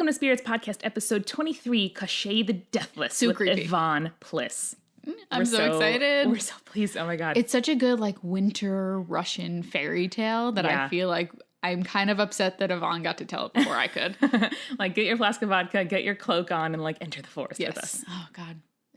welcome to Spirits Podcast, episode 23, Koschei the Deathless, So with creepy. Ivan Plis. I'm so excited. We're so pleased. Oh my God. It's such a good, winter Russian fairy tale that Yeah. I feel like I'm kind of upset that Ivan got to tell it before I could. Get your flask of vodka, get your cloak on, and, enter the forest with us. Oh, God.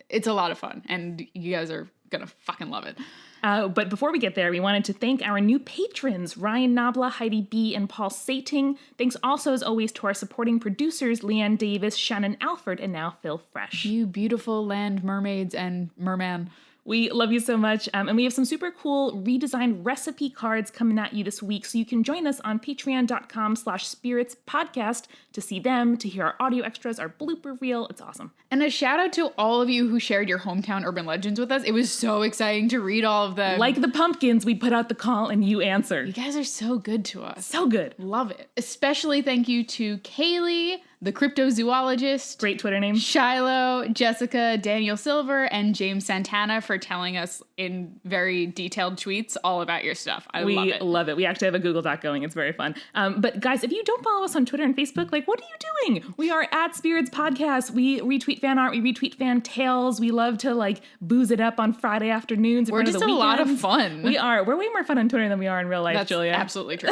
It's a lot of fun, and you guys are gonna fucking love it. But before we get there, we wanted to thank our new patrons, Ryan Nabla, Heidi B., and Paul Sating. Thanks also, as always, to our supporting producers, Leanne Davis, Shannon Alford, and now Phil Fresh. You beautiful land mermaids and merman. We love you so much, and we have some super cool redesigned recipe cards coming at you this week, so you can join us on patreon.com/spiritspodcast to see them, to hear our audio extras, our blooper reel. It's awesome. And a shout out to all of you who shared your hometown urban legends with us. It was so exciting to read all of them. Like the pumpkins, we put out the call and you answered. You guys are so good to us. So good. Love it. Especially thank you to Kaylee, the cryptozoologist. Great Twitter name. Shiloh, Jessica, Daniel Silver, and James Santana for telling us in very detailed tweets all about your stuff. We love it. We actually have a Google Doc going. It's very fun. But guys, if you don't follow us on Twitter and Facebook, what are you doing? We are at Spirits Podcast. We retweet fan art. We retweet fan tales. We love to booze it up on Friday afternoons. We're just a lot of fun. We are. We're way more fun on Twitter than we are in real life, That's Julia. absolutely true.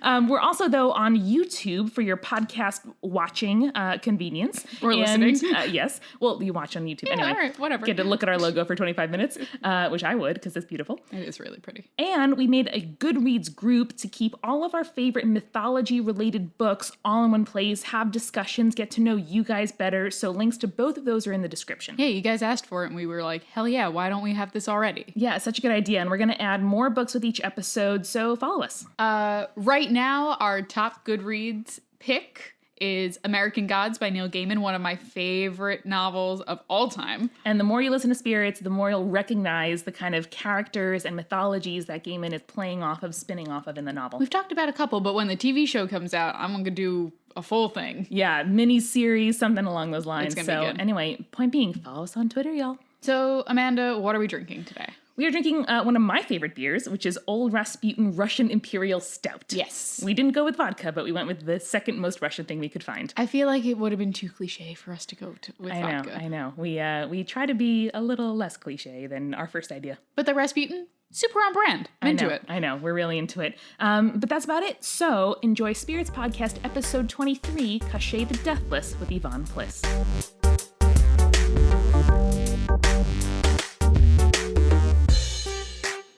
We're also, though, on YouTube for your podcast watching convenience. Or listening. Yes. Well, you watch on YouTube Yeah, anyway. all right, whatever. Get to look at our logo for 25 minutes, which I would because it's beautiful. It is really pretty. And we made a Goodreads group to keep all of our favorite mythology-related books all in one place, have discussions, get to know you guys better. So links to both of those are in the description. Yeah, you guys asked for it, and we were like, hell yeah, why don't we have this already? Yeah, it's such a good idea. And we're going to add more books with each episode, so follow us. Right now, our top Goodreads pick is American Gods by Neil Gaiman, one of my favorite novels of all time. And the more you listen to Spirits, the more you'll recognize the kind of characters and mythologies that Gaiman is playing off of, spinning off of in the novel. We've talked about a couple, but when the TV show comes out, I'm going to do a full thing. Yeah, mini-series, something along those lines. It's gonna be good. Anyway, point being, follow us on Twitter, y'all. So, Amanda, what are we drinking today? We are drinking one of my favorite beers, which is Old Rasputin Russian Imperial Stout. Yes. We didn't go with vodka, but we went with the second most Russian thing we could find. I feel like it would have been too cliche for us to go with vodka. I know. We try to be a little less cliche than our first idea. But the Rasputin, super on brand. I'm into it. I know. We're really into it. But that's about it. So enjoy Spirits Podcast episode 23, Koschei the Deathless with Ivan Plis.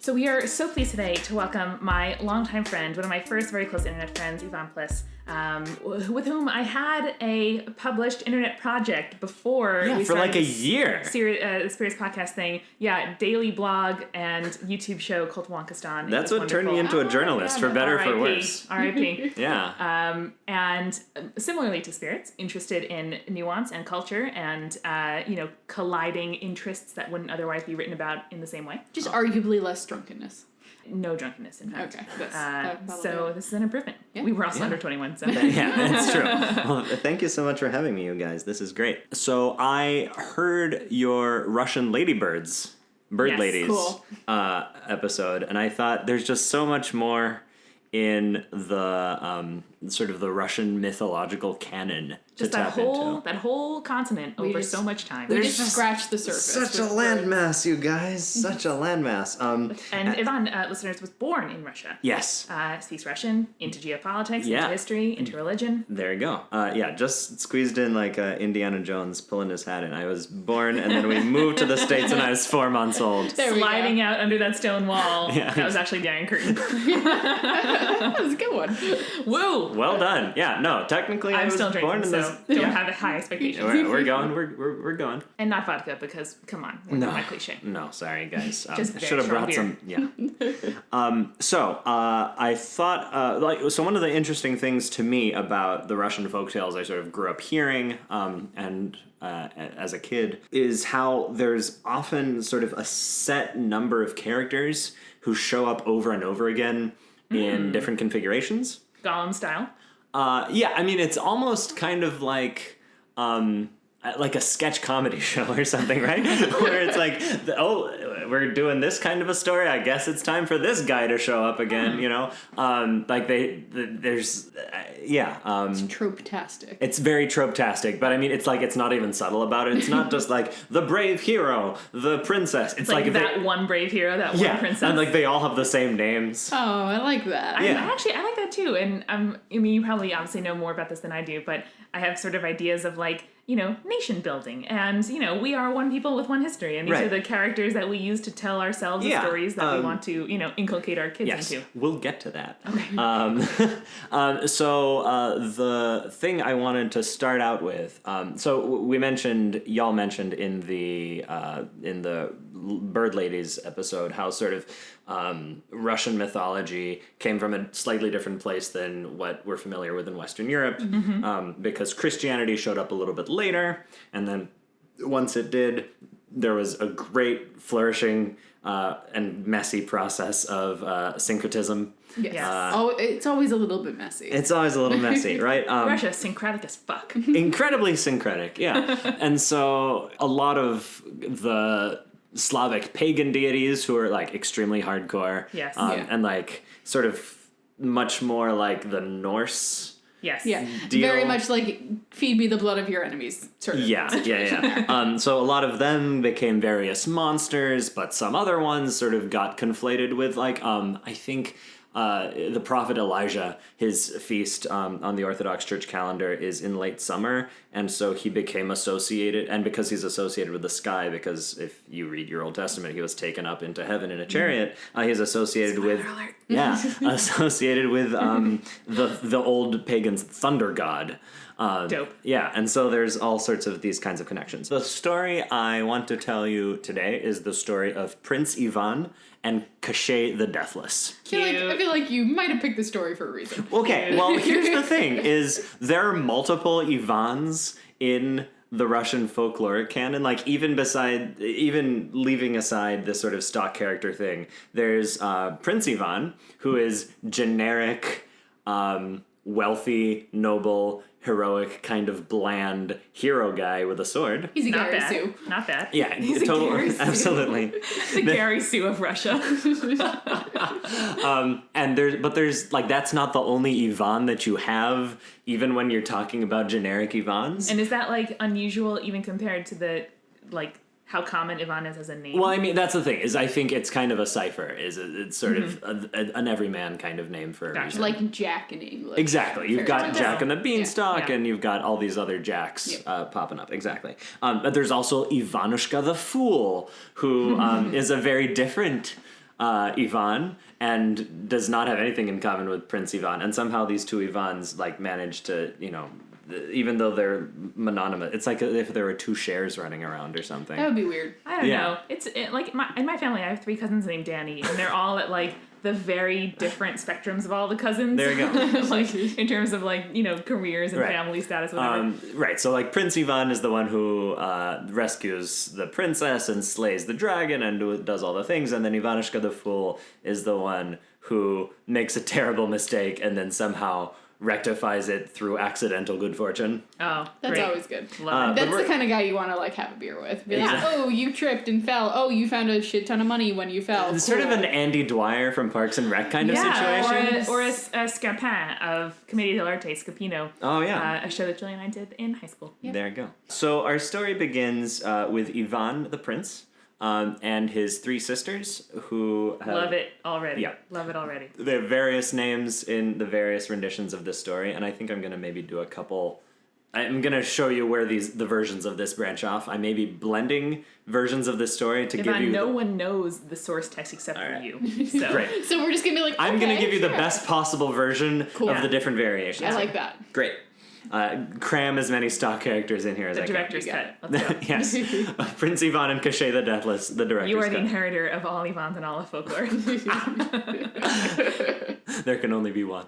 So we are so pleased today to welcome my longtime friend, one of my first very close internet friends, Ivan Plis, with whom I had a published internet project before we for started a year. the Spirits Podcast thing. Yeah, daily blog and YouTube show called Wonkistan. That's what turned me into a journalist, for better or for worse. R.I.P. Yeah. And similarly to Spirits, interested in nuance and culture and, colliding interests that wouldn't otherwise be written about in the same way. Just arguably less drunkenness. No drunkenness, in fact. Okay. That'll do So it. this is an improvement. Yeah. We were also under 21, so. Yeah, that's true. Well, thank you so much for having me, you guys. This is great. So I heard your Russian Ladybirds, Bird Yes, Ladies cool. episode, and I thought there's just so much more in the sort of the Russian mythological canon Just to tap into. that whole continent over just- so much time. We There's just scratched the surface. Such a with landmass, you guys. Such a landmass. And Ivan, listeners, was born in Russia. Yes. Speaks Russian, into geopolitics, Yeah. into history, into religion. There you go. Just squeezed in like Indiana Jones pulling his hat in. I was born, and then we moved to the States when I was 4 months old. There we Sliding go. out under that stone wall. Yeah. That was actually the Iron Curtain. That was a good one. Woo! Well done. Yeah, no, technically I I'm was still born drinking, in so this. don't have high expectations. We're going. We're going. And not vodka, because, come on, we're not cliche. No, sorry guys. Just I very should have strong brought some. Yeah. I thought so. One of the interesting things to me about the Russian folktales I sort of grew up hearing, and as a kid, is how there's often sort of a set number of characters who show up over and over again in different configurations. Gollum style. Yeah, I mean, it's almost kind of like like a sketch comedy show or something, right? Where it's like, we're doing this kind of a story. I guess it's time for this guy to show up again, you know? Like there's It's trope-tastic. It's very trope-tastic, but I mean, it's like, it's not even subtle about it. It's not just like the brave hero, the princess. It's like that one brave hero, that one princess. And like they all have the same names. Oh, I like that. I like that too. And I mean, you probably obviously know more about this than I do, but I have sort of ideas of like, you know, nation building, and you know, we are one people with one history, and these are the characters that we use to tell ourselves the stories that we want to, you know, inculcate our kids into. We'll get to that. Okay. So the thing I wanted to start out with, so y'all mentioned in the Bird Ladies episode how sort of Russian mythology came from a slightly different place than what we're familiar with in Western Europe, because Christianity showed up a little bit later, and then once it did, there was a great flourishing and messy process of syncretism. Yes. It's always a little bit messy. It's always a little messy, right? Russia, syncretic as fuck. Incredibly syncretic, yeah. And so a lot of the Slavic pagan deities who are like extremely hardcore, and like sort of much more like the Norse. Yes. Yeah. Deal. Very much like feed me the blood of your enemies. Sort of. Yeah. So a lot of them became various monsters, but some other ones sort of got conflated with like I think the prophet Elijah, his feast on the Orthodox Church calendar is in late summer, and so he became associated, and because he's associated with the sky, because if you read your Old Testament, he was taken up into heaven in a chariot, he's associated associated with the old pagans' thunder god. Dope. Yeah, and so there's all sorts of these kinds of connections. The story I want to tell you today is the story of Prince Ivan and Koschei the Deathless. I feel like you might have picked the story for a reason. Okay, well, here's the thing, is there are multiple Ivans in the Russian folkloric canon, like even leaving aside this sort of stock character thing, there's Prince Ivan, who is generic, wealthy, noble, heroic, kind of bland hero guy with a sword. He's a Not Gary bad. Sue. Not bad. Yeah, He's a Gary Sue. absolutely. The Gary Sue of Russia. And there's like, that's not the only Ivan that you have, even when you're talking about generic Ivans. And is that like unusual even compared to the like how common Ivan is as a name? Well, I mean, that's the thing, is I think it's kind of a cipher. It's sort of an everyman kind of name for a reason. Like Jack in English. Exactly. You've got Jack and the Beanstalk, Yeah. and you've got all these other Jacks popping up. Exactly. But there's also Ivanushka the Fool, who is a very different Ivan and does not have anything in common with Prince Ivan. And somehow these two Ivans like manage to, you know, even though they're mononymous, it's like if there were two shares running around or something. That would be weird. I don't know. Like in my family, I have 3 cousins named Danny, and they're all at like the very different spectrums of all the cousins. There you go. Like in terms of like, you know, careers and family status, whatever. Right. So like Prince Ivan is the one who rescues the princess and slays the dragon and does all the things, and then Ivanushka the Fool is the one who makes a terrible mistake and then somehow rectifies it through accidental good fortune. Oh, That's great. always good. Love it. That's the kind of guy you want to like have a beer with. Be like, oh, you tripped and fell. Oh, you found a shit ton of money when you fell. It's sort of an Andy Dwyer from Parks and Rec kind of situation. Or a Scapin of Commedia dell'arte, Scapino. Oh, yeah. A show that Julie and I did in high school. Yep. There you go. So our story begins with Ivan the Prince and his 3 sisters who have... Love it already. Yeah. Love it already. There are various names in the various renditions of this story, and I think I'm going to maybe do a couple... I'm going to show you where the versions of this branch off. I may be blending versions of this story to give you... No one knows the source text except for you. So. Great. So we're just going to be like, I'm going to give you the sure. best possible version of the different variations. I like that. Great. Cram as many stock characters in here as I can. Director's cut. Let's go. Yes. Prince Ivan and Koschei the Deathless, the director's You are cut. the inheritor of all Ivans and all of folklore. There can only be one.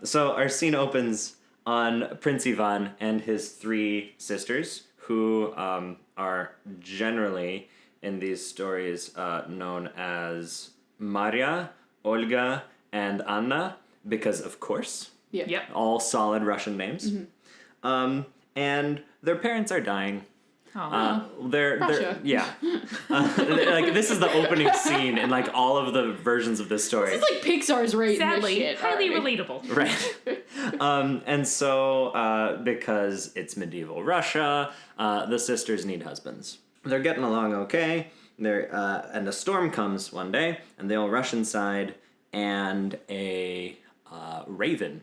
So our scene opens on Prince Ivan and his 3 sisters, who are generally in these stories known as Maria, Olga, and Anna, because of course. Yeah. Yep. All solid Russian names. and their parents are dying. They're Russia. yeah. Like this is the opening scene in like all of the versions of this story. It's like Pixar's right Sadly, in this shit. highly already. relatable. Right. And so because it's medieval Russia, the sisters need husbands. They're getting along okay. And a storm comes one day, and they all rush inside, and a raven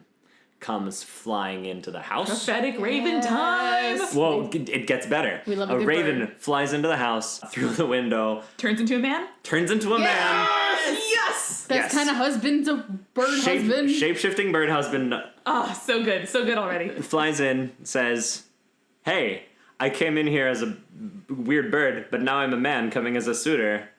comes flying into the house. Prophetic raven time. Well, it gets better. We love a a good raven bird. flies into the house through the window, Turns into a man. turns into a man. Yes. Best Yes. kind of husband's a bird husband. Shape-shifting bird husband Oh, so good. So good already. flies in, says, "Hey, I came in here as a weird bird, but now I'm a man coming as a suitor.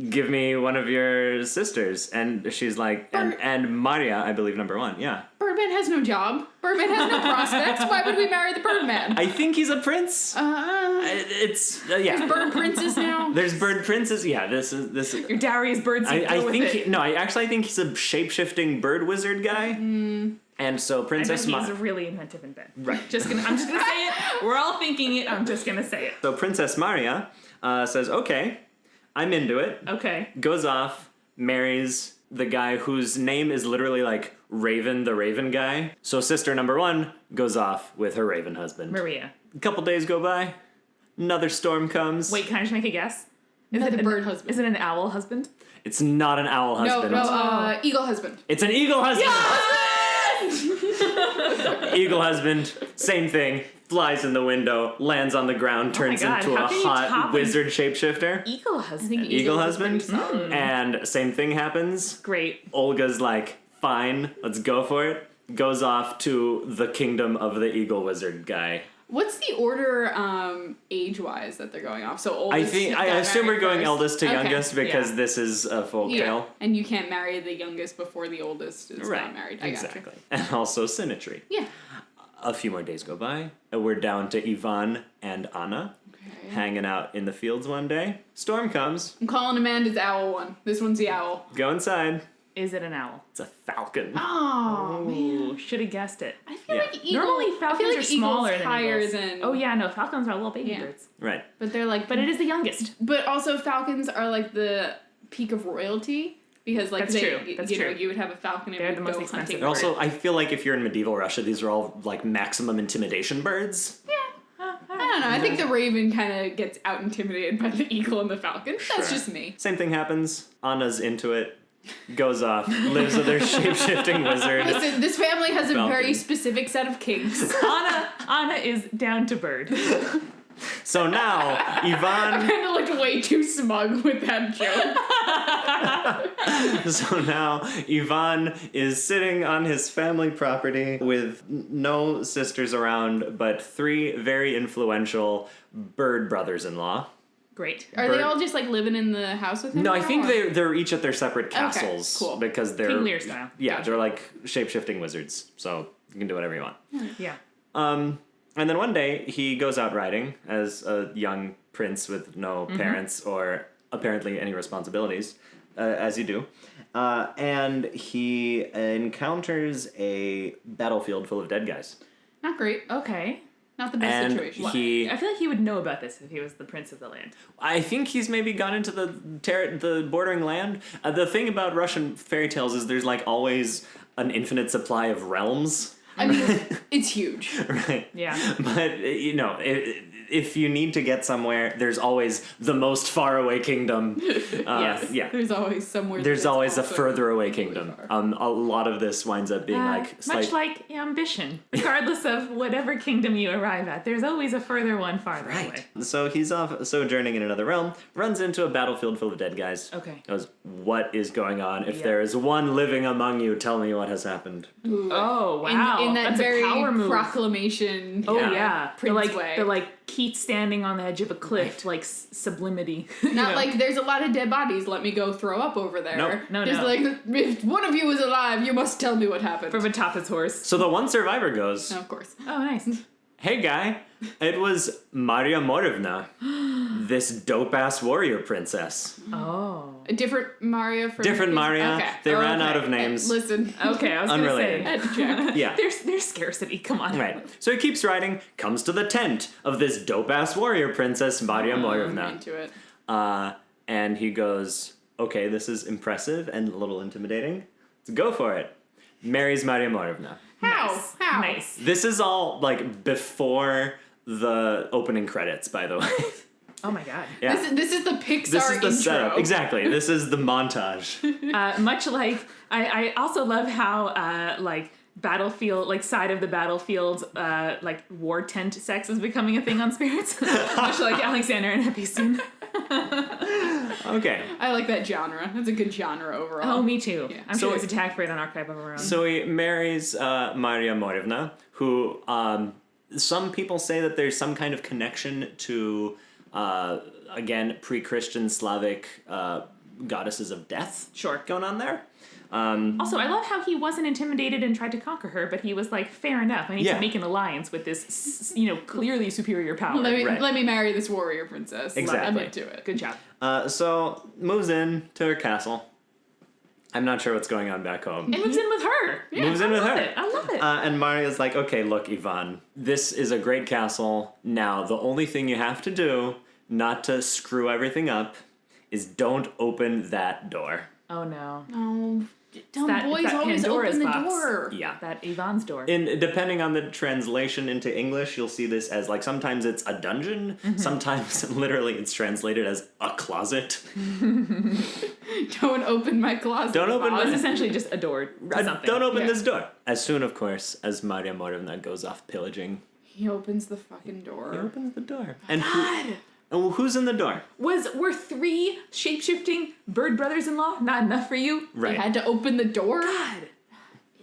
Give me one of your sisters." And she's like, and Maria, I believe, number one, yeah. Birdman has no job. Birdman has no prospects. Why would we marry the Birdman? I think he's a prince. It's yeah. Bird princess now. There's bird princes. Yeah, this is. Your dowry is birds. So I go with think it. I actually think he's a shape-shifting bird wizard guy. And so I Princess bet he's Maria. really inventive in bed. Right. I'm just gonna say it. We're all thinking it. I'm just gonna say it. So Princess Maria says, "Okay, I'm into it." Okay. Goes off, marries the guy whose name is literally like Raven, the Raven guy. So sister number one goes off with her Raven husband. Maria. A couple days go by, another storm comes. Wait, can I just make a guess? Another it bird husband. Is it an owl husband? It's not an owl husband. Eagle husband. It's an eagle husband. Eagle husband, same thing. Flies in the window, lands on the ground, turns God, into how a can you top hot an- wizard shapeshifter. Eagle husband. Eagle husband. is pretty solid. And same thing happens. Great. Olga's like, fine, let's go for it. Goes off to the kingdom of the eagle wizard guy. What's the order, age-wise, that they're going off? So oldest. I assume we're going first. eldest to Okay. youngest because Yeah. this is a folk Yeah, tale. and you can't marry the youngest before the oldest is not married. I exactly. gotcha. And also symmetry. Yeah. A few more days go by, and we're down to Ivan and Anna Okay. hanging out in the fields one day. Storm comes. I'm calling Amanda's owl one. This one's the owl. Go inside. Is it an owl? It's a falcon. Oh, man. Should have guessed it. I feel Yeah. like eagle, Normally I feel falcons like are smaller eagles than higher eagles. than. Oh yeah, no, falcons are little baby Yeah. birds. Right. But they're like. But it is the youngest. But also falcons are like the peak of royalty because like That's true. That's you know true. you would have a falcon and They're would the most go expensive hunting. And also, I feel like if you're in medieval Russia, these are all like maximum intimidation birds. I don't know. I think the raven kind of gets out intimidated by the eagle and the falcon. That's Sure. just me. Same thing happens. Anna's into it. Goes off. Lives with her shape-shifting wizard. Listen, this family has a Falcon. very specific set of kinks. Anna is down to bird. So now, Ivan... Kind of looked way too smug with that joke. So now, Ivan is sitting on his family property with no sisters around, but 3 very influential bird brothers-in-law. Great. Are they Bird- all just like living in the house with him? No, I now, think or- they're each at their separate castles. cool. Because they're... King Lear style. Yeah, they're like shape-shifting wizards, so you can do whatever you want. Yeah. And then one day, he goes out riding as a young prince with no parents or apparently any responsibilities, as you do. And he encounters a battlefield full of dead guys. Not great. Okay. Not the best And situation. he... I feel like he would know about this if he was the prince of the land. I think he's maybe gone into the bordering land. The thing about Russian fairy tales is there's like always an infinite supply of realms. I mean, it's huge. Right. Yeah. But, you know, if you need to get somewhere, there's always the most faraway kingdom. Yes. Yeah. There's always somewhere. There's that's always a also further away really kingdom. far. A lot of this winds up being like... much like ambition. Regardless of whatever kingdom you arrive at, there's always a further one farther away. So he's off sojourning in another realm, runs into a battlefield full of dead guys. Okay. Goes, what is going on? If Yeah. there is one living among you, tell me what has happened. Oh, wow. In that That's very a power move. proclamation. Oh, Yeah. yeah. Prince way. They're like Keats standing on the edge of a cliff, like sublimity. Not like there's a lot of dead bodies. Let me go throw up over there. Nope. No, Just no. like if one of you is alive, you must tell me what happened. from atop his horse. So the one survivor goes, No, of course. Oh, nice. hey guy, it was Maria Morovna. this dope-ass warrior princess. Oh. A different Maria from Different Maria. Okay. They ran out of names. Listen. Okay, I was going to Unrelated. say. Had to check. Yeah. There's scarcity. Come on. Right. So he keeps riding, comes to the tent of this dope-ass warrior princess, Maria I'm Moirovna. into it. And he goes, okay, this is impressive and a little intimidating. Let's go for it. Marries Maria Moirovna. How? Nice. How? Nice. This is all, like, before the opening credits, by the way. Oh my god. Yeah. This is the Pixar This is the intro. setup. Exactly. This is the montage. Much like, I also love how, like, battlefield, like, side of the battlefield, like, war tent sex is becoming a thing on Spirits. Much like Alexander and Epistine. Okay. I like that genre. That's a good genre overall. Oh, me too. Yeah. I'm So sure there's a tag for it on Archive of our own. So he marries Maria Moirovna, who some people say that there's some kind of connection to, again, pre-Christian Slavic goddesses of death Sure. going on there. Also, I love how he wasn't intimidated and tried to conquer her, but he was like, fair enough, I need Yeah. to make an alliance with this, clearly superior power. Right. Let me marry this warrior princess. Exactly. I'm into it. Good job. So moves in to her castle. I'm not sure what's going on back home. It moves in with her. Moves in with her. I love it. And Maria's like, okay, look, Ivan, this is a great castle. Now, the only thing you have to do, not to screw everything up, is don't open that door. Oh no. Oh, dumb that- boys that always Pandora's open the box. door. Yeah. That Ivan's door. And depending on the translation into English, you'll see this as, like, sometimes it's a dungeon, sometimes literally it's translated as a closet. Don't open my closet. Don't open Bob. It's essentially just a door to something. Don't open Yeah. this door. As soon, of course, as Maria Moirovna goes off pillaging, He opens the fucking he door. opens the door. God. And who's in the door? Were 3 shape-shifting bird brothers-in-law not enough for you? He Right. had to open the door. God.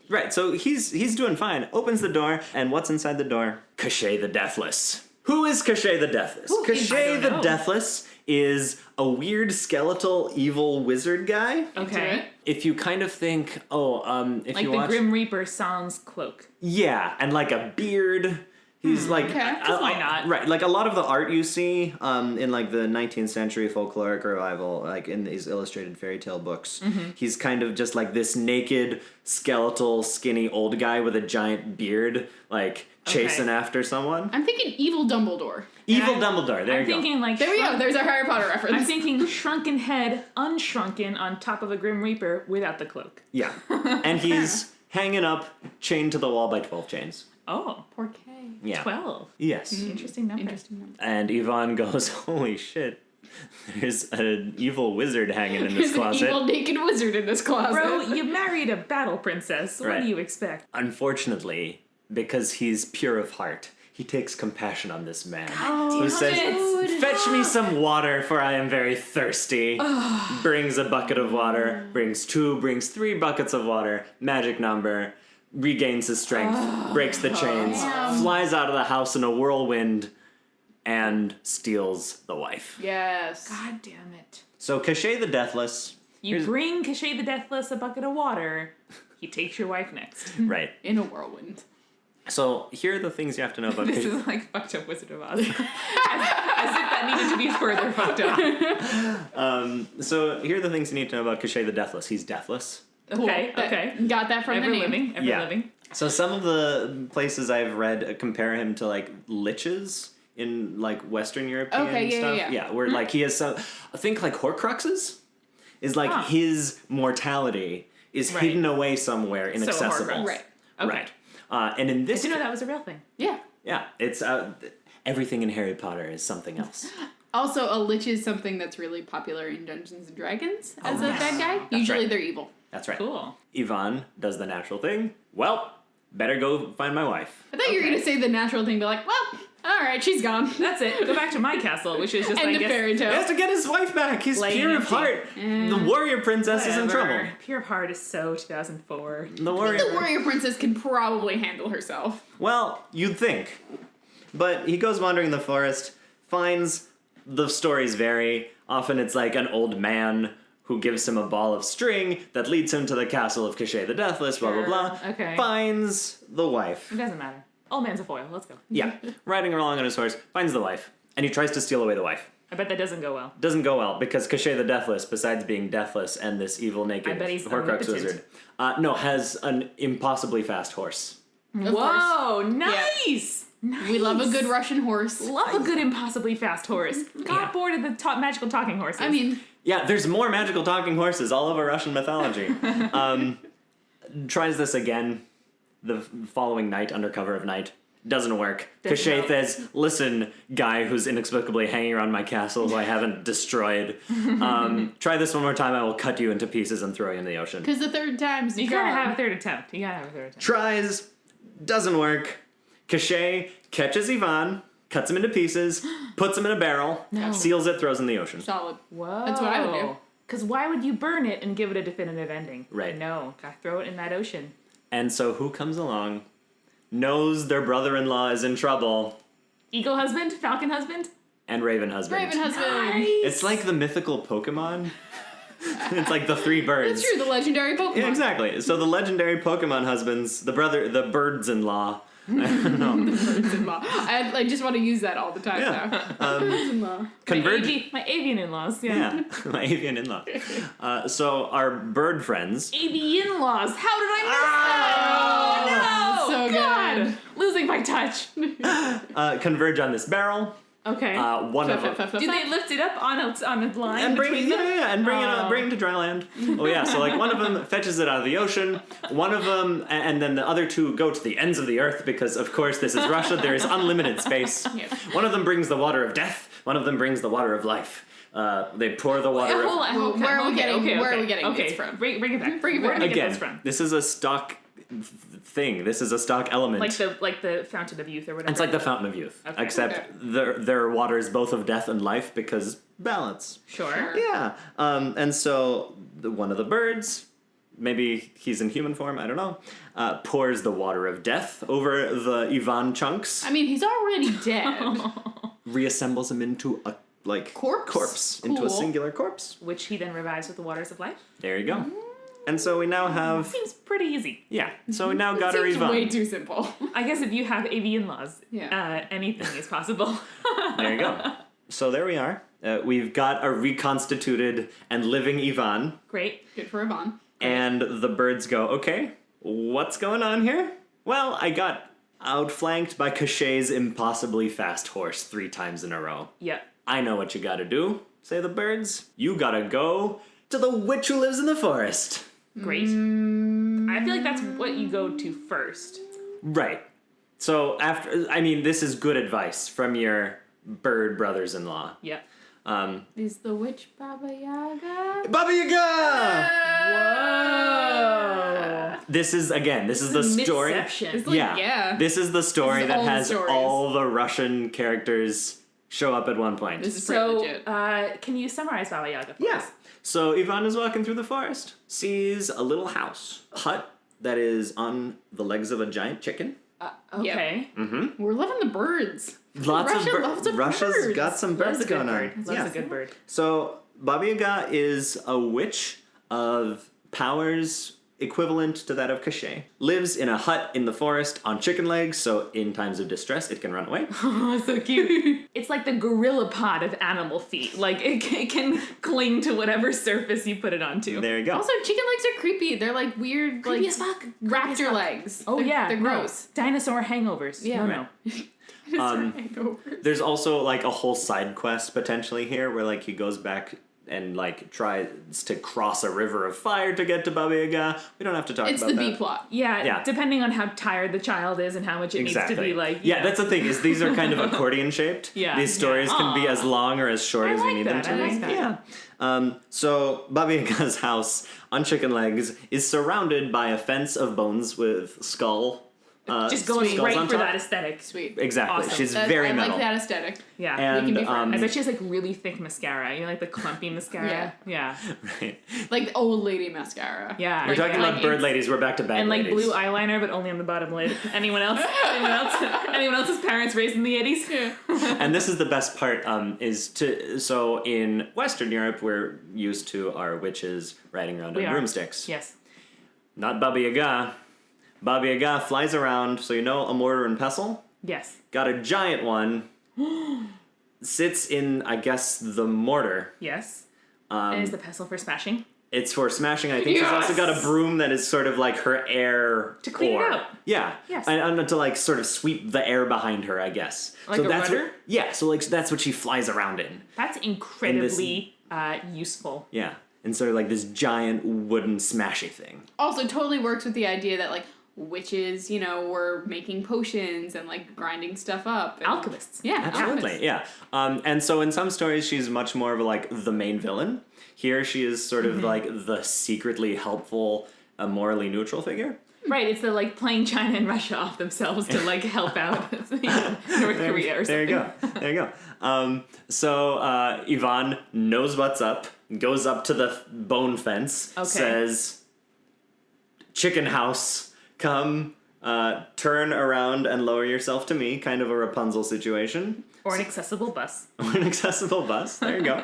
Right, so he's doing fine. Opens the door, and what's inside the door? Koschei the Deathless. Who is Koschei the Deathless? Who is- I Koschei don't the know. Deathless is a weird skeletal evil wizard guy. Okay. If you kind of think, if Like you the watch, Grim Reaper Sans cloak. yeah, and like a beard. He's like, Okay. Why not? Right, like a lot of the art you see in like the 19th century folkloric revival, like in these illustrated fairy tale books, he's kind of just like this naked, skeletal, skinny old guy with a giant beard, like chasing after someone. I'm thinking evil Dumbledore. Evil And Dumbledore. There I'm you go. thinking like There we go. There's our Harry Potter reference. I'm thinking shrunken head, unshrunken on top of a Grim Reaper without the cloak. Yeah, and he's hanging up, chained to the wall by 12 chains. Oh, Poor Kay. Yeah. 12. Yes. Interesting number. Interesting number. And Yvonne goes, "Holy shit! There's an evil wizard hanging in this There's an closet." evil naked wizard in this closet. Bro, you married a battle princess. What Right. do you expect? Unfortunately, because he's pure of heart, he takes compassion on this man, Oh, who says, it. "Fetch me some water, for I am very thirsty." Brings a bucket of water, brings 2, brings 3 buckets of water, magic number, regains his strength, breaks the chains, flies out of the house in a whirlwind, and steals the wife. Yes. God damn it. So Koschei the Deathless, You bring Koschei the Deathless a bucket of water. He takes your wife next. right. In a whirlwind. So here are the things you have to know about This Koschei. is like fucked up Wizard of Oz. as if that needed to be further fucked up. So here are the things you need to know about Koschei the Deathless. He's deathless. Okay, That- okay. Got that from Ever the name. living, ever Yeah. living. So some of the places I've read compare him to like liches in like Western European Okay, yeah, stuff. yeah, yeah. where like he has some. I think like Horcruxes is like Huh. his mortality is Right. hidden away somewhere inaccessible. Horcrux. Right. Okay. Right. And in I this, didn't know that was a real thing. Yeah. yeah, it's everything in Harry Potter is something else. Also, a lich is something that's really popular in Dungeons and Dragons as a yes. bad guy. Usually right. they're evil. That's right. Cool. Yvonne does the natural thing. Well, better go find my wife. I thought you were Okay. going to say the natural thing, be like, well, all right, she's gone. That's it. Go back to my castle, which is just End I of guess, fairy He has tale. to get his wife back. He's Laying pure of empty. heart. The warrior princess is in whatever. trouble. Pure of Heart is so 2004. The warrior. The warrior princess can probably handle herself. Well, you'd think. But he goes wandering in the forest, finds the stories vary. Often it's like an old man who gives him a ball of string that leads him to the castle of Koschei the Deathless, blah, blah, Sure. blah. Okay. Finds the wife. It doesn't matter. Old man's a foil. Let's go. Yeah. Riding along on his horse, finds the wife. And he tries to steal away the wife. I bet that doesn't go well. Doesn't go well, because Koschei the Deathless, besides being deathless and this evil naked I bet he's Horcrux omnipotent. wizard, has an impossibly fast horse. Whoa, nice! Nice. We love a good Russian horse. Love a good impossibly fast horse. Got bored of the magical talking horses. I mean, Yeah, there's more magical talking horses all over Russian mythology. Tries this again the following night under cover of night. Doesn't work. Koschei says, listen, guy who's inexplicably hanging around my castle who I haven't destroyed. Try this one more time, I will cut you into pieces and throw you in the ocean. because the third time's the you gotta charm. have a third attempt. Tries, doesn't work. Koschei catches Ivan, cuts him into pieces, puts him in a barrel, seals it, throws in the ocean. Solid. Whoa. That's what I would do. Because why would you burn it and give it a definitive ending? Right. No, gotta throw it in that ocean. And so who comes along, knows their brother-in-law is in trouble, Eagle husband? Falcon husband? and Raven husband. Raven husband. Nice. It's like the mythical Pokemon. It's like the three birds. That's true, the legendary Pokemon. Yeah, exactly. So the legendary Pokemon husbands, the birds-in-law. I don't know. Birds-in-law. I just want to use that all the time Yeah. now. Birds-in-law. Converge. My avian in-laws. Yeah, my avian in-law. So our bird friends. Avian in-laws. How did I miss that? Oh, no. So God. good. Losing my touch. Converge on this barrel. Okay. One of them. Do they lift it up on a line And bring between them? and bring it to dry land. Oh yeah, so like one of them fetches it out of the ocean. One of them, and then the other two go to the ends of the earth because of course this is Russia. There is unlimited space. Yeah. One of them brings the water of death. One of them brings the water of life. They pour the water. Hold on, Well, where are we getting this from? Bring it back. Bring it Where back. did we get Again, this from? this is a stock thing. This is a stock element. Like the Fountain of Youth or whatever. It's like the Fountain of Youth, Okay. except their water is both of death and life because balance. Sure. Yeah. And so one of the birds, maybe he's in human form, I don't know, pours the water of death over the Ivan chunks, I mean, he's already dead. reassembles him into a Corpse? into a Cool. singular corpse. Which he then revives with the waters of life. There you go. And so we now have, Seems pretty easy. yeah, so we now got our Seems Ivan. way too simple. I guess if you have avian laws, Yeah. anything is possible. There you go. So there we are. We've got a reconstituted and living Ivan. Great. Good for Yvonne. And the birds go, okay, what's going on here? Well, I got outflanked by Koschei's impossibly fast horse 3 times in a row. Yep. I know what you gotta do, say the birds. You gotta go to the witch who lives in the forest. Great. I feel like that's what you go to first. Right. So this is good advice from your bird brothers-in-law. Yep. Is the witch Baba Yaga? Baba Yaga! Whoa. This is the story. Mythception. It's like, yeah. This is the story This is that all the has stories. all the Russian characters show up at one point. This is pretty So, legit. can you summarize Baba Yaga for Yeah. us? So Ivan is walking through the forest, sees a little house, hut that is on the legs of a giant chicken. Okay. We're loving the birds. Lots Russia of loves the Russia's birds. got some birds Loves a good going on. bird. Loves a good bird. So Baba Yaga is a witch of powers equivalent to that of Koschei. Lives in a hut in the forest on chicken legs, so in times of distress it can run away. Oh, so cute. It's like the gorilla pod of animal feet. Like, it can cling to whatever surface you put it onto. There you go. Also, chicken legs are creepy. They're like weird, Creepy like as fuck. raptor legs. Oh, They're- yeah. They're no. gross. Dinosaur hangovers. Yeah. No. There's also like a whole side quest potentially here where like he goes back and like tries to cross a river of fire to get to Baba Yaga. We don't have to talk It's about the that. B plot. Yeah, Yeah. depending on how tired the child is and how much it needs to be like. Yeah, that's the thing, is these are kind of accordion shaped. Yeah. These stories can be as long or as short I as you like need that, them to I be. like that. Yeah. So Baba Yaga's house on chicken legs is surrounded by a fence of bones with skull. just going skulls right on for top. that aesthetic. Sweet. Exactly. Awesome. She's That- very I metal. like that aesthetic. Yeah. And We can be friends. I bet she has like really thick mascara. You know, like the clumpy mascara. Yeah. Right. Like old lady mascara. Yeah. We're talking like, about bird ladies. We're back to bad and like ladies. blue eyeliner, but only on the bottom lid. Anyone else? Anyone else's parents raised in the 80s? Yeah. And this is the best part, so in Western Europe, we're used to our witches riding around We on are. broomsticks. Yes. Not Baba Yaga. Baba Yaga flies around, so you know a mortar and pestle? Yes. Got a giant one. sits in, I guess, the mortar. Yes. And is the pestle for smashing? It's for smashing. I think she's also got a broom that is sort of like her air To clean it out. Yeah. Yes. And to like sort of sweep the air behind her, I guess. Like so a that's rudder? What, yeah. So like that's what she flies around in. That's incredibly useful. Yeah. And sort of like this giant wooden smashy thing. Also, totally works with the idea that, like, witches, were making potions and, like, grinding stuff up. And, Alchemists. Yeah, Absolutely, yeah. And so in some stories, she's much more of like the main villain. Here, she is sort of like the secretly helpful, morally neutral figure. Right, it's the like playing China and Russia off themselves to like help out North Korea or something. There you go. So Ivan knows what's up, goes up to the bone fence, says, "Chicken house, come turn around and lower yourself to me," kind of a Rapunzel situation. Or an accessible bus. Or an accessible bus. There you go.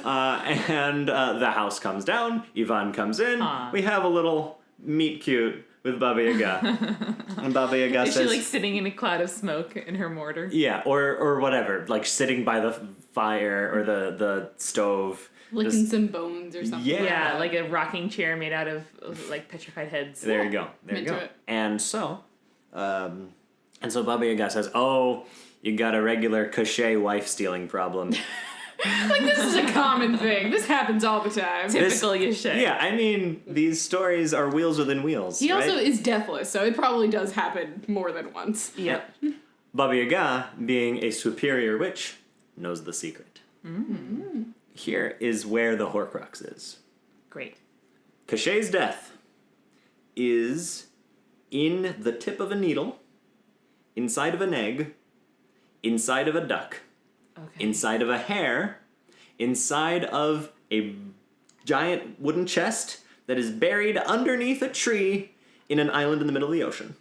And the house comes down. Ivan comes in. Aww. We have a little meet cute with Baba Yaga. And Baba Yaga Is says... she like sitting in a cloud of smoke in her mortar? Yeah, or whatever. Like sitting by the fire or the stove. Licking some bones or something. Yeah. Yeah, like a rocking chair made out of like petrified heads. There you go. There you Into go. it. And so Baba Yaga says, "Oh, you got a regular Koschei wife stealing problem." Like, this is a common thing. This happens all the time. Typical Yashay. Yeah, I mean, these stories are wheels within wheels. He right? also is deathless, so it probably does happen more than once. Yep. Baba Yaga, being a superior witch, knows the secret. Mm-hmm. Here is where the Horcrux is. Great. Koschei's death is in the tip of a needle, inside of an egg, inside of a duck, inside of a hare, inside of a giant wooden chest that is buried underneath a tree in an island in the middle of the ocean.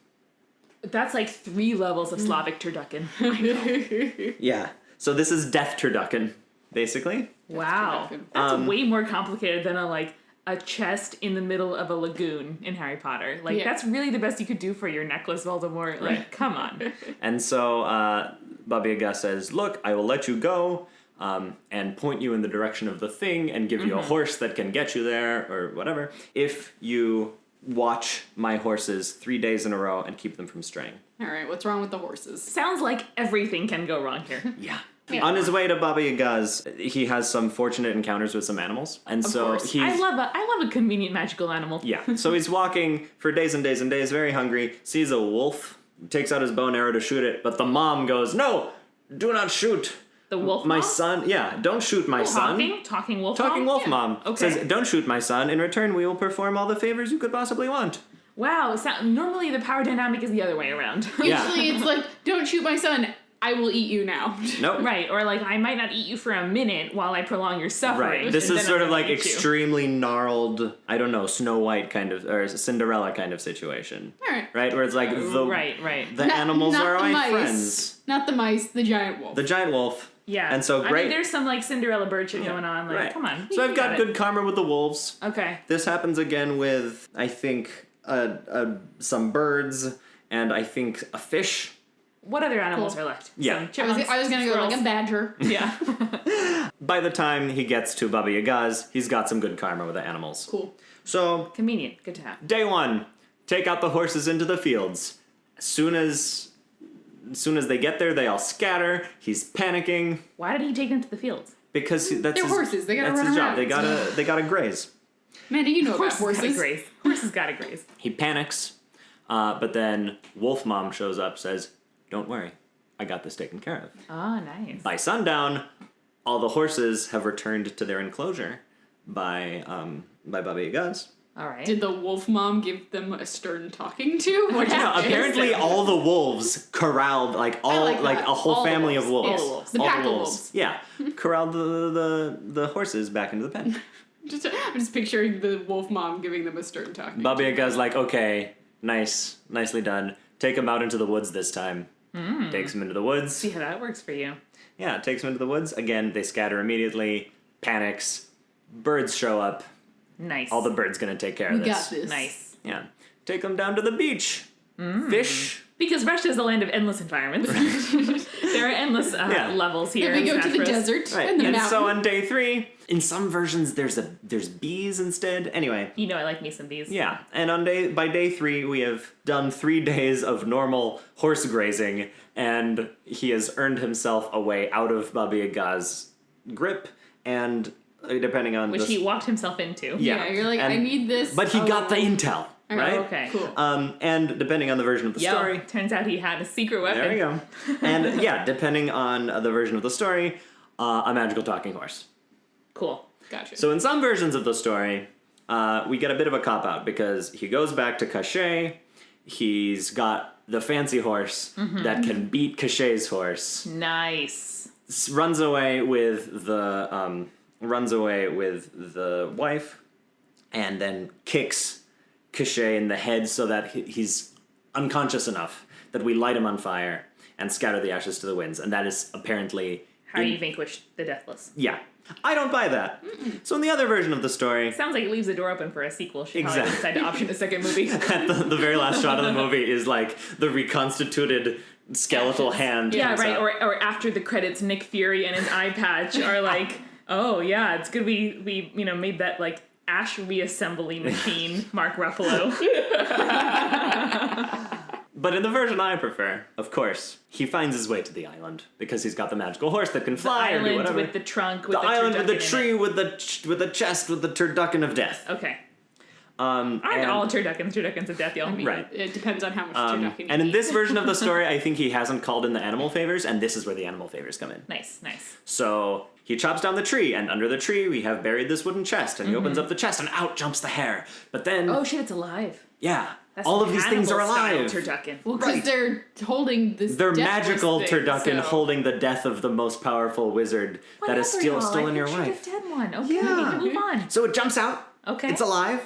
That's like 3 levels of Slavic turducken. Yeah. So this is Death Turducken, basically. Wow. That's way more complicated than a chest in the middle of a lagoon in Harry Potter. Like, that's really the best you could do for your necklace, Voldemort. Like, come on. And so Baba Yaga says, "Look, I will let you go and point you in the direction of the thing and give you a horse that can get you there or whatever if you watch my horses 3 days in a row and keep them from straying." All right, what's wrong with the horses? Sounds like everything can go wrong here. Yeah. Yeah. On his way to Baba Yaga's, he has some fortunate encounters with some animals. And Of so course. he's... I love a convenient magical animal. Yeah. So he's walking for days and days and days, very hungry, sees a wolf, takes out his bow and arrow to shoot it, but the mom goes, "No, do not shoot. The wolf My mom? son, yeah, don't shoot my son." Talking wolf Talking mom? wolf Yeah. mom Okay. says, "Don't shoot my son. In return, we will perform all the favors you could possibly want." Wow. Normally the power dynamic is the other way around. Yeah. Usually it's like, don't shoot my son, I will eat you now. Nope. Right, or like, I might not eat you for a minute while I prolong your suffering. Right. This and is then sort I'm of gonna like eat you. extremely gnarled, I don't know, Snow White kind of, or Cinderella kind of situation. All right. Right? Where it's like Right. the animals not are the my mice. friends. Not the mice, the giant wolf. The giant wolf. Yeah. And so I great. mean, there's some like Cinderella bird shit going on. Like, Right. come on. So I've you got it. good karma with the wolves. Okay. This happens again with, I think, some birds and I think a fish. What other animals Cool. are left? Yeah. Some I was chipmunks, gonna go squirrels. like a badger. Yeah. By the time he gets to Baba Yaga's, he's got some good karma with the animals. Cool. So, Convenient. Good to have. day 1, take out the horses into the fields. As soon as they get there, they all scatter. He's panicking Why did he take them to the fields? because that's They're his, horses. They gotta that's run his around. job. They gotta graze. Mandy, you know about Horses gotta horses. graze. Horses gotta graze. He panics, but then Wolf Mom shows up, says, "Don't worry, I got this taken care of." Oh, nice. By sundown, all the horses have returned to their enclosure by Baba Yaga's. All right. Did the wolf mom give them a stern talking to? What No, happened? apparently all the wolves corralled, like like that. a whole All the family wolves. of wolves. All the wolves. The All pack of wolves. Yeah, corralled the horses back into the pen. I'm just picturing the wolf mom giving them a stern talking. Baba Yaga's like, "Okay, nicely done. Take him out into the woods this time." Takes him into the woods. See how that works for you. Yeah, takes him into the woods. Again, they scatter immediately. Panics. Birds show up. Nice. All the birds gonna take care We of this. got this. Nice. Yeah. Take them down to the beach. fish. Because Russia is the land of endless environments. There are endless levels here. Then we go to the desert Right. and the mountain. So on day 3, in some versions there's bees instead. Anyway. You know I like me some bees. Yeah. And by day 3 we have done 3 days of normal horse grazing, and he has earned himself a way out of Baba Yaga's grip, and depending on which he walked himself into. Yeah, you're like, I need this. But he got the intel. Right? Oh, okay. Cool. And depending on the version of the story. Turns out he had a secret weapon. There you go. And yeah, depending on the version of the story, a magical talking horse. Cool. Gotcha. So in some versions of the story, we get a bit of a cop-out because he goes back to Koschei. He's got the fancy horse that can beat Koschei's horse. Nice. Runs away with the wife, and then kicks Koschei in the head so that he's unconscious enough that we light him on fire and scatter the ashes to the winds. And that is apparently... How you vanquish the Deathless. Yeah. I don't buy that. So in the other version of the story... Sounds like it leaves the door open for a sequel. Should probably Exactly. decide to option a second movie. At the very last shot of the movie is like the reconstituted skeletal hand. Yeah, comes right. out. Or after the credits, Nick Fury and his eye patch are like, oh yeah, it's good we made that like ash reassembly machine, Mark Ruffalo. But in the version I prefer, of course, he finds his way to the island because he's got the magical horse that can fly or do Island whatever. with the trunk, with the island with the turducken in tree, it. with the chest, with the turducken of death. Okay. And All turduckens of death, y'all. I mean, right. It depends on how much turducken you and in eat. this version of the story, I think he hasn't called in the animal favors, and this is where the animal favors come in. Nice. So he chops down the tree, and under the tree we have buried this wooden chest, and he opens up the chest, and out jumps the hare. But then, Oh shit, it's alive. yeah, That's all of these things are Hannibal-style alive. Turducken. Well, because Right. they're holding this. They're deathless magical thing, turducken so- holding the death of the most powerful wizard that is Whatever, still in I your pictured wife. a dead one. Okay, Yeah. move on. So it jumps out. Okay. It's alive.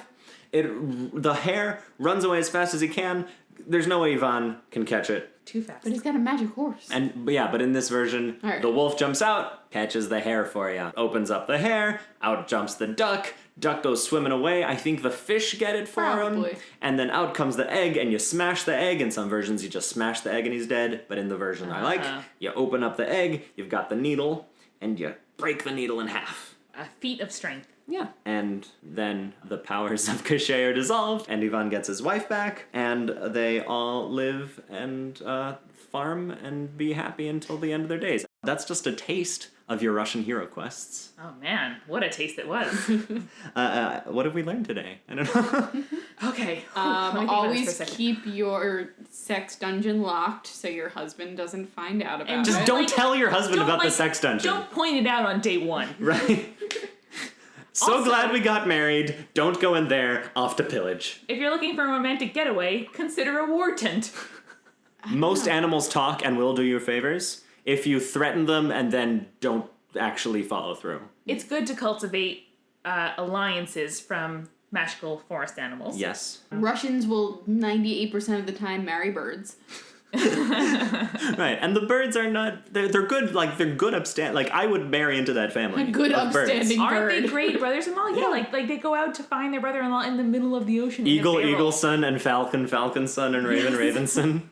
The hare runs away as fast as he can. There's no way Ivan can catch it. Too fast. But he's got a magic horse. But in this version, All right. the wolf jumps out, catches the hare for you. Opens up the hare, out jumps the duck. Duck goes swimming away. I think the fish get it for Probably. him. And then out comes the egg, and you smash the egg. In some versions, you just smash the egg and he's dead. But in the version I like, you open up the egg, you've got the needle, and you break the needle in half. A feat of strength. Yeah. And then the powers of Koschei are dissolved, and Ivan gets his wife back, and they all live and farm and be happy until the end of their days. That's just a taste of your Russian hero quests. Oh man, what a taste it was. What have we learned today? I don't know. Okay. Let me think about this for a Always second. keep your sex dungeon locked so your husband doesn't find out about And it. Just don't Like, tell your husband don't, about the like, sex dungeon. Don't point it out on day one. Right? So Also- glad we got married. Don't go in there. Off to pillage. If you're looking for a romantic getaway, consider a war tent. Most animals talk and will do you favors if you threaten them and then don't actually follow through. It's good to cultivate alliances from magical forest animals. Yes. Russians will 98% of the time marry birds. Right. And the birds are not they're good, like they're good upstand, like I would marry into that family. Good of birds. upstanding Aren't bird. they great brothers-in-law? Yeah, like they go out to find their brother-in-law in the middle of the ocean. in a Eagle, barrel. eagle son, and falcon, falcon son, and raven, raven son.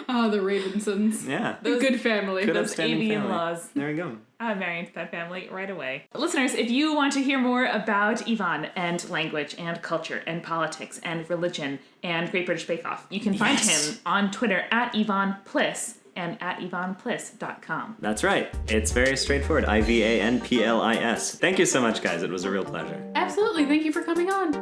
Oh, the Ravensons. Yeah. The good family. Good Those upstanding avian family. laws. There we go. I'm marrying into that family right away. Listeners, if you want to hear more about Ivan and language and culture and politics and religion and Great British Bake Off, you can find Yes. him on Twitter at Ivan Plis and at ivanplis.com. That's right. It's very straightforward. IVANPLIS. Thank you so much, guys. It was a real pleasure. Absolutely. Thank you for coming on.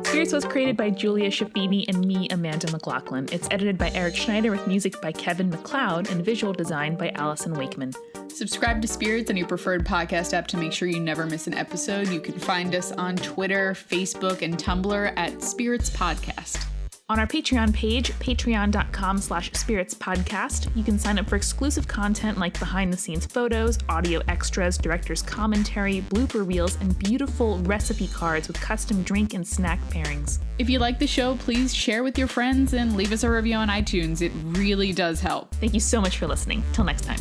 Spirits was created by Julia Shafini and me, Amanda McLaughlin. It's edited by Eric Schneider with music by Kevin McLeod and visual design by Allison Wakeman. Subscribe to Spirits on your preferred podcast app to make sure you never miss an episode. You can find us on Twitter, Facebook, and Tumblr at Spirits Podcast. On our Patreon page, patreon.com/spiritspodcast, you can sign up for exclusive content like behind-the-scenes photos, audio extras, director's commentary, blooper reels, and beautiful recipe cards with custom drink and snack pairings. If you like the show, please share with your friends and leave us a review on iTunes. It really does help. Thank you so much for listening. Till next time.